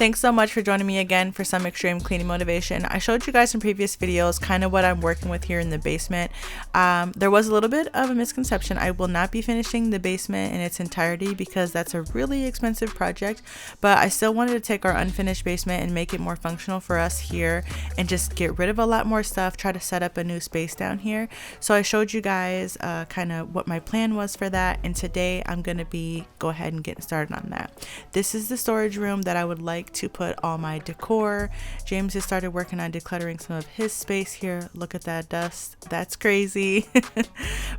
Thanks so much for joining me again for some extreme cleaning motivation. I showed you guys in previous videos kind of what I'm working with here in the basement. There was a little bit of a misconception. I will not be finishing the basement in its entirety because that's a really expensive project, but I still wanted to take our unfinished basement and make it more functional for us here and just get rid of a lot more stuff, try to set up a new space down here. So I showed you guys kind of what my plan was for that, and today I'm going to go ahead and get started on that. This is the storage room that I would like to put all my decor. James has started working on decluttering some of his space here. Look at that dust. That's crazy.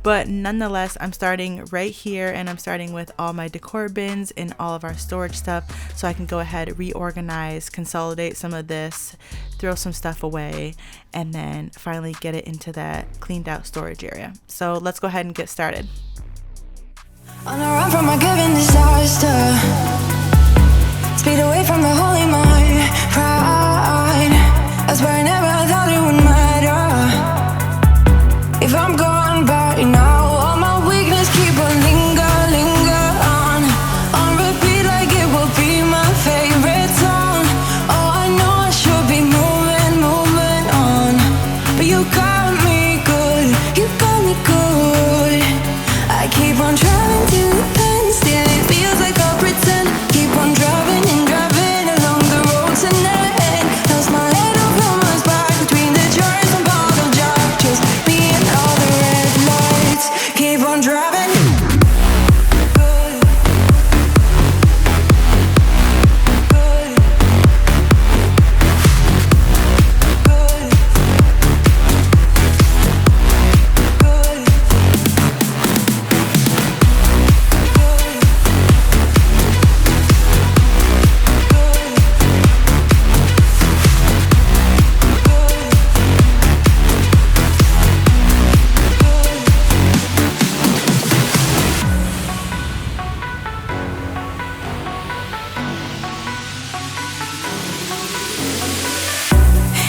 But nonetheless, I'm starting right here, and I'm starting with all my decor bins and all of our storage stuff so I can go ahead, reorganize, consolidate some of this, throw some stuff away, and then finally get it into that cleaned out storage area. So let's go ahead and get started. On a run from a given disaster, speed away from the holy mind, pride. That's where I never thought it would matter. If I'm gone by now, all my weakness keep on linger on repeat like it will be my favorite song. Oh, I know I should be moving on, but you got me good, you got me good. I keep on driving to the end, still it feels like I'll pretend. Keep on driving along the road tonight. Lost my head over my back between the joys and bottle jars. Just me and all the red lights. Keep on driving. Good. Good. Good. Good.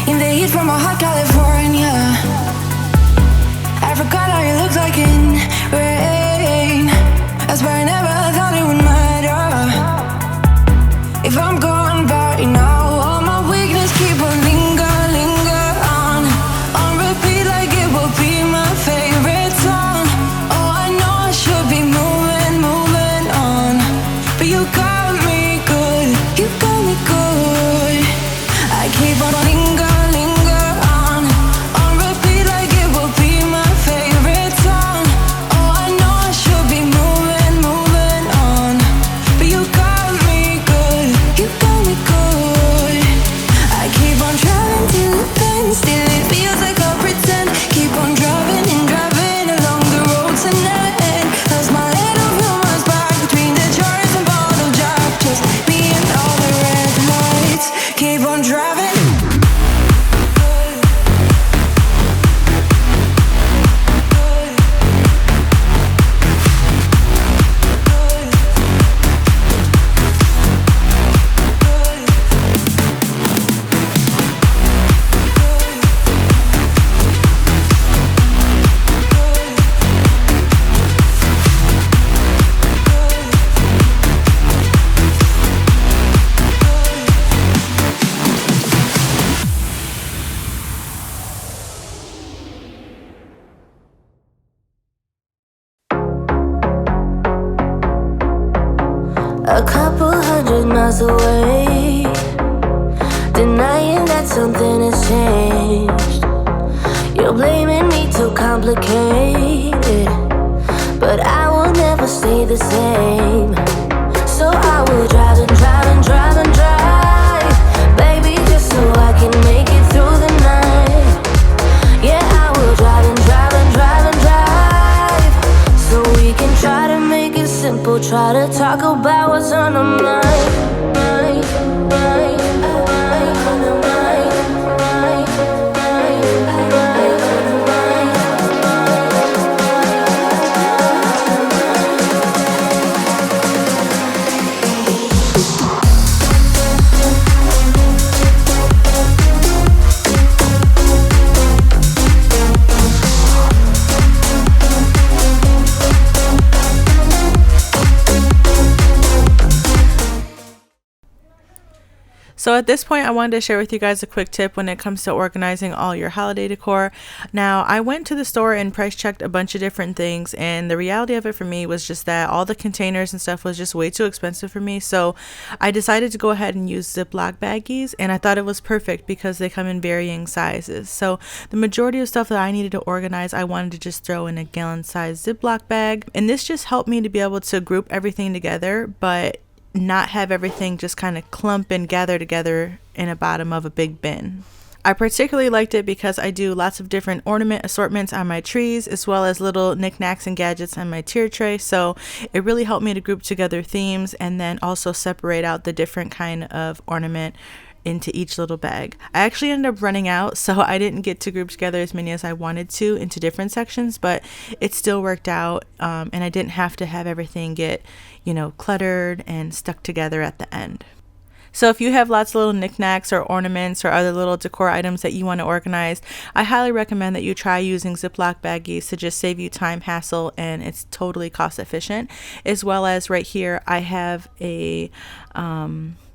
In the heat from a hot California, I forgot how you looked like in rain. That's why I never thought it would matter. If I'm gone by now, all my weakness keep on linger on repeat like it will be my favorite song. Oh, I know I should be moving on, but you got me good, you got me good. I keep on linger on repeat like it will be my favorite song. Oh, I know I should be moving on, but you got me good, you got me good. I keep on driving till the end, still it feels like I'll pretend. Keep on driving along the road tonight. Lost my head over my back between the jars and bottle jars. Just me and all the red lights. Keep on driving. A couple 100 miles away, denying that something has changed. You're blaming me, too complicated, but I will never stay the same. So I will drive, baby, just so I can make it through the night. Yeah, I will drive, so we can try to make it simple. Try to talk about what's on our mind. So at this point, I wanted to share with you guys a quick tip when it comes to organizing all your holiday decor. Now, I went to the store and price checked a bunch of different things, and the reality of it for me was just that all the containers and stuff was just way too expensive for me. So I decided to go ahead and use Ziploc baggies, and I thought it was perfect because they come in varying sizes. So the majority of stuff that I needed to organize, I wanted to just throw in a gallon-sized Ziploc bag, and this just helped me to be able to group everything together, but not have everything just kind of clump and gather together in a bottom of a big bin. I particularly liked it because I do lots of different ornament assortments on my trees, as well as little knickknacks and gadgets on my tier tray. So it really helped me to group together themes and then also separate out the different kind of ornament into each little bag. I actually ended up running out, so I didn't get to group together as many as I wanted to into different sections, but it still worked out, and I didn't have to have everything get, cluttered and stuck together at the end. So if you have lots of little knickknacks or ornaments or other little decor items that you want to organize, I highly recommend that you try using Ziploc baggies to just save you time, hassle, and it's totally cost efficient. As well as right here, I have a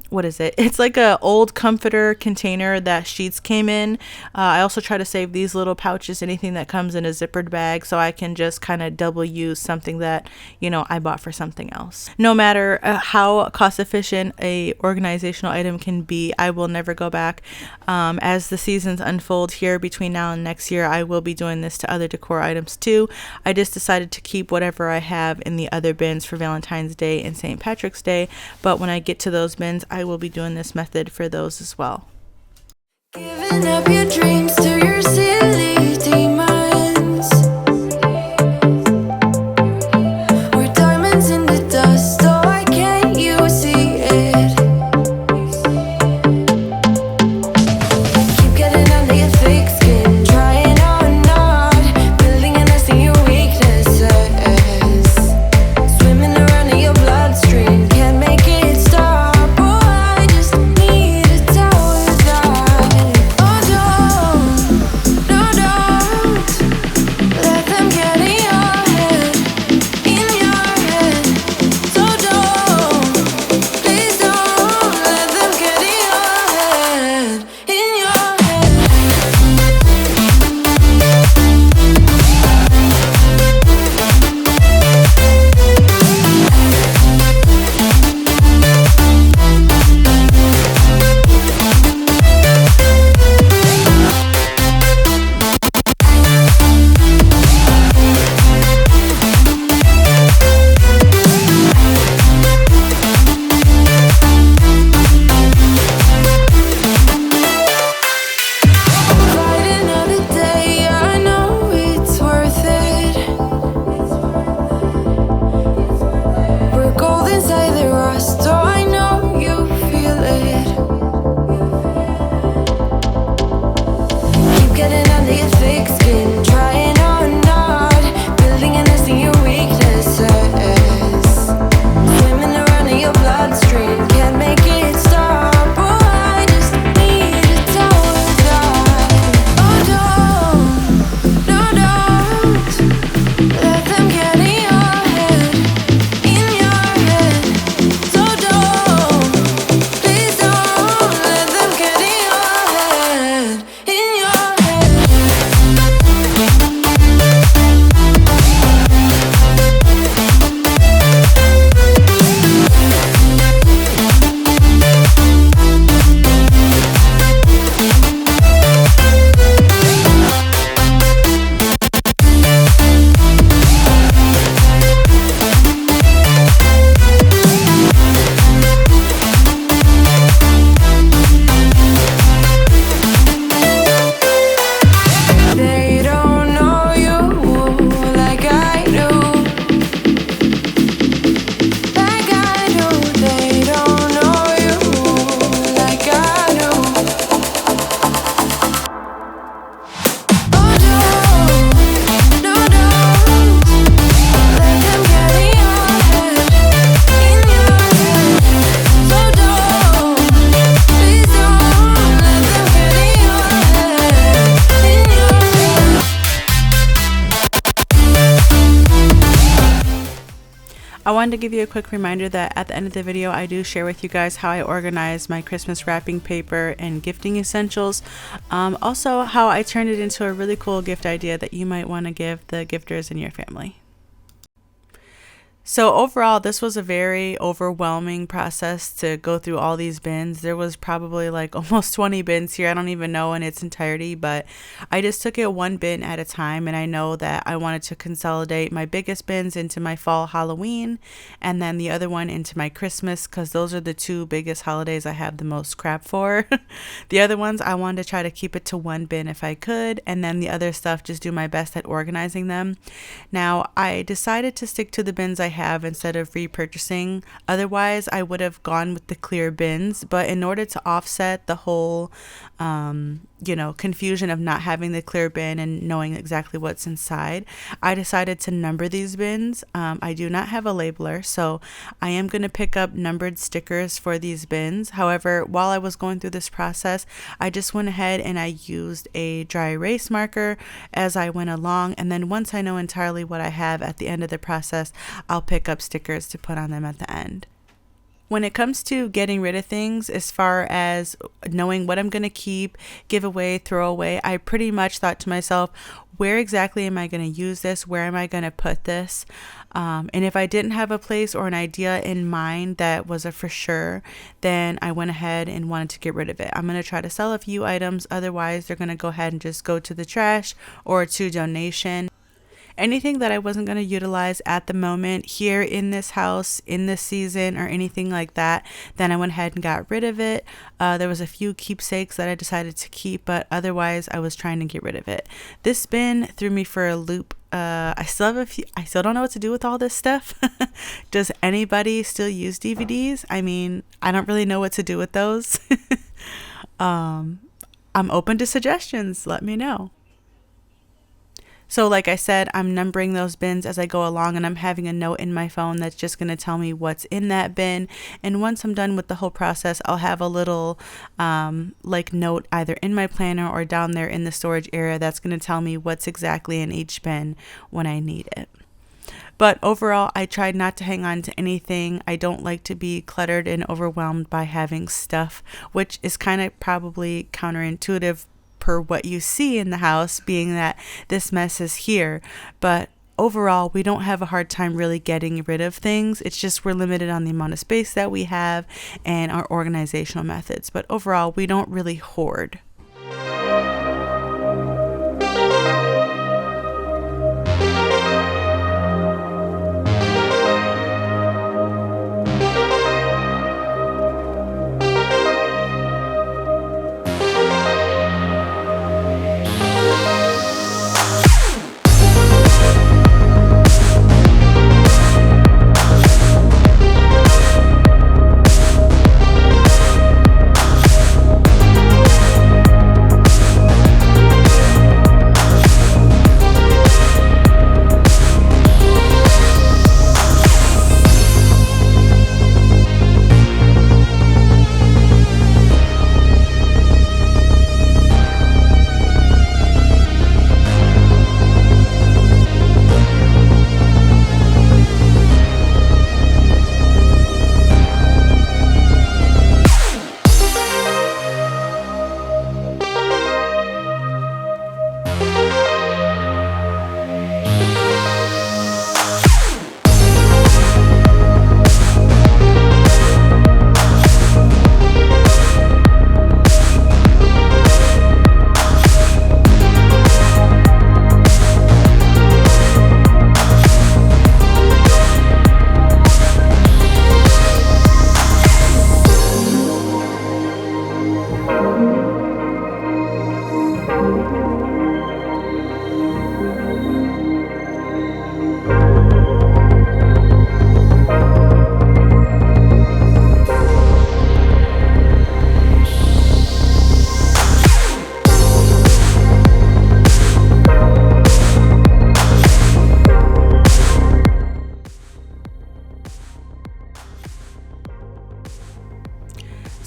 what is it? It's like a old comforter container that sheets came in. I also try to save these little pouches, anything that comes in a zippered bag, so I can just kind of double use something that, I bought for something else. No matter how cost efficient a organizational item can be, I will never go back. As the seasons unfold here between now and next year, I will be doing this to other decor items too. I just decided to keep whatever I have in the other bins for Valentine's Day and St. Patrick's Day, but when I get to those bins, I will be doing this method for those as well. Giving up your dreams to your silly demons. We're diamonds in the dust, oh, why can't you see it? Keep getting under your thick skin, trying or not, building a nest in your weaknesses. Swimming around in your bloodstream, can't make it stop. I just need to tell you that. Oh, don't wanted to give you a quick reminder that at the end of the video, I do share with you guys how I organize my Christmas wrapping paper and gifting essentials. Also, how I turned it into a really cool gift idea that you might want to give the gifters in your family. So overall, this was a very overwhelming process to go through all these bins. There was probably like almost 20 bins here. I don't even know in its entirety, but I just took it one bin at a time. And I know that I wanted to consolidate my biggest bins into my fall Halloween and then the other one into my Christmas, because those are the two biggest holidays I have the most crap for. The other ones, I wanted to try to keep it to one bin if I could, and then the other stuff, just do my best at organizing them. Now, I decided to stick to the bins I have instead of repurchasing. Otherwise, I would have gone with the clear bins, but in order to offset the whole confusion of not having the clear bin and knowing exactly what's inside, I decided to number these bins. I do not have a labeler, so I am going to pick up numbered stickers for these bins. However, while I was going through this process, I just went ahead and I used a dry erase marker as I went along, and then once I know entirely what I have at the end of the process, I'll pick up stickers to put on them at the end. When it comes to getting rid of things, as far as knowing what I'm going to keep, give away, throw away, I pretty much thought to myself, where exactly am I going to use this? Where am I going to put this? And if I didn't have a place or an idea in mind that was a for sure, then I went ahead and wanted to get rid of it. I'm going to try to sell a few items. Otherwise, they're going to go ahead and just go to the trash or to donation. Anything that I wasn't going to utilize at the moment here in this house, in this season, or anything like that, then I went ahead and got rid of it. There was a few keepsakes that I decided to keep, but otherwise I was trying to get rid of it. This bin threw me for a loop. I still don't know what to do with all this stuff. Does anybody still use DVDs? I mean, I don't really know what to do with those. I'm open to suggestions. Let me know. So like I said, I'm numbering those bins as I go along, and I'm having a note in my phone that's just going to tell me what's in that bin. And once I'm done with the whole process, I'll have a little note either in my planner or down there in the storage area that's going to tell me what's exactly in each bin when I need it. But overall, I tried not to hang on to anything. I don't like to be cluttered and overwhelmed by having stuff, which is kind of probably counterintuitive per what you see in the house, being that this mess is here. But overall, we don't have a hard time really getting rid of things. It's just we're limited on the amount of space that we have and our organizational methods. But overall, we don't really hoard.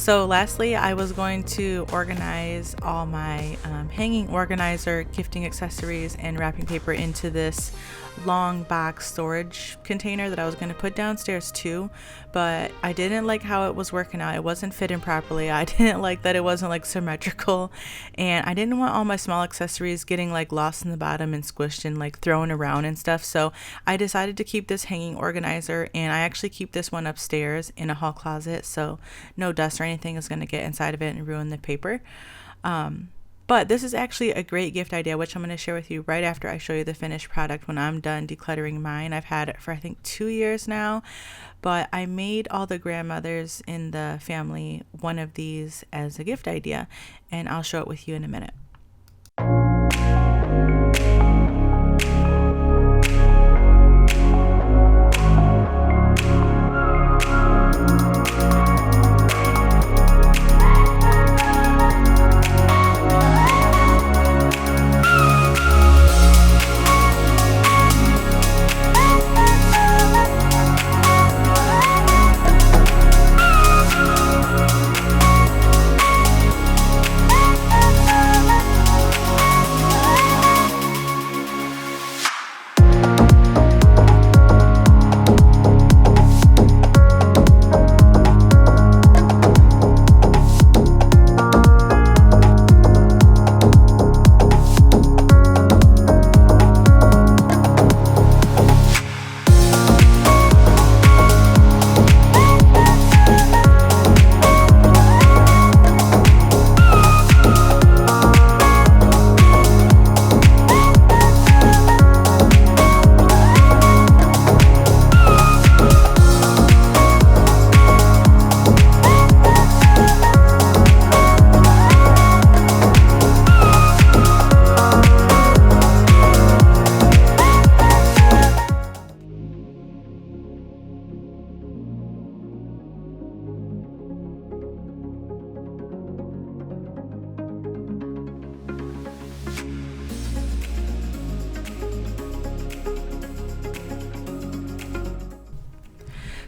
So lastly, I was going to organize all my hanging organizer, gifting accessories, and wrapping paper into this long box storage container that I was going to put downstairs too, but I didn't like how it was working out. It wasn't fitting properly. I didn't like that it wasn't like symmetrical, and I didn't want all my small accessories getting like lost in the bottom and squished and like thrown around and stuff. So I decided to keep this hanging organizer, and I actually keep this one upstairs in a hall closet, so no dust or anything is going to get inside of it and ruin the paper. But this is actually a great gift idea, which I'm going to share with you right after I show you the finished product when I'm done decluttering mine. I've had it for I think 2 years now, but I made all the grandmothers in the family one of these as a gift idea, and I'll show it with you in a minute.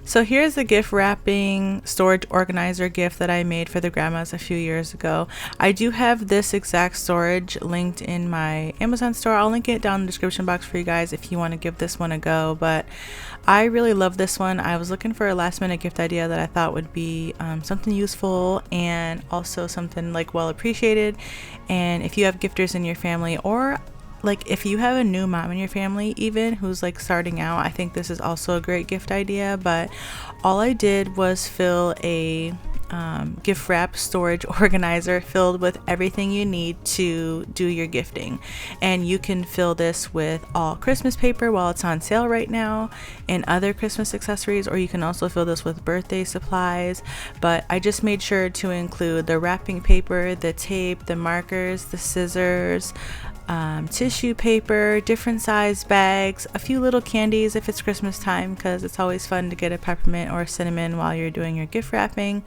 So here's the gift wrapping storage organizer gift that I made for the grandmas a few years ago. I do have this exact storage linked in my Amazon store. I'll link it down in the description box for you guys if you want to give this one a go, but I really love this one. I was looking for a last minute gift idea that I thought would be something useful and also something like well appreciated. And if you have gifters in your family, or like if you have a new mom in your family even who's like starting out, I think this is also a great gift idea. But all I did was fill a gift wrap storage organizer filled with everything you need to do your gifting, and you can fill this with all Christmas paper while it's on sale right now and other Christmas accessories, or you can also fill this with birthday supplies. But I just made sure to include the wrapping paper, the tape, the markers, the scissors, tissue paper, different size bags, a few little candies if it's Christmas time, because it's always fun to get a peppermint or a cinnamon while you're doing your gift wrapping,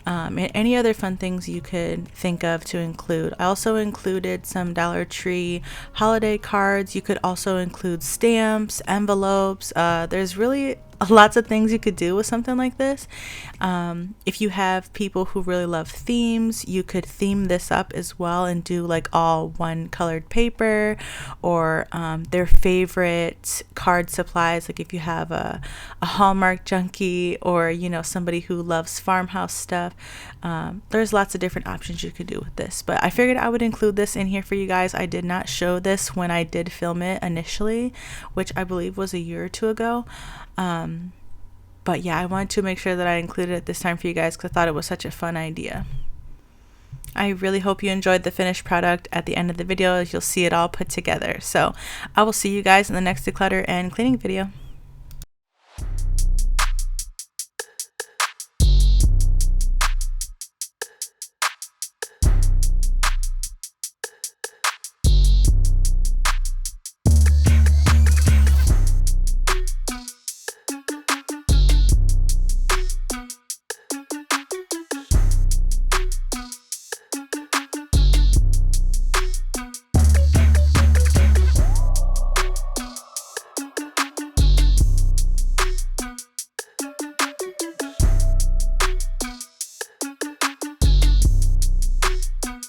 and any other fun things you could think of to include. I also included some Dollar Tree holiday cards. You could also include stamps, envelopes. There's really lots of things you could do with something like this. If you have people who really love themes, you could theme this up as well and do like all one colored paper, or their favorite card supplies. Like if you have a Hallmark junkie, or you know, somebody who loves farmhouse stuff, there's lots of different options you could do with this. But I figured I would include this in here for you guys. I did not show this when I did film it initially, which I believe was a year or two ago. But yeah, I wanted to make sure that I included it this time for you guys because I thought it was such a fun idea. I really hope you enjoyed the finished product. At the end of the video, you'll see it all put together. So I will see you guys in the next declutter and cleaning video.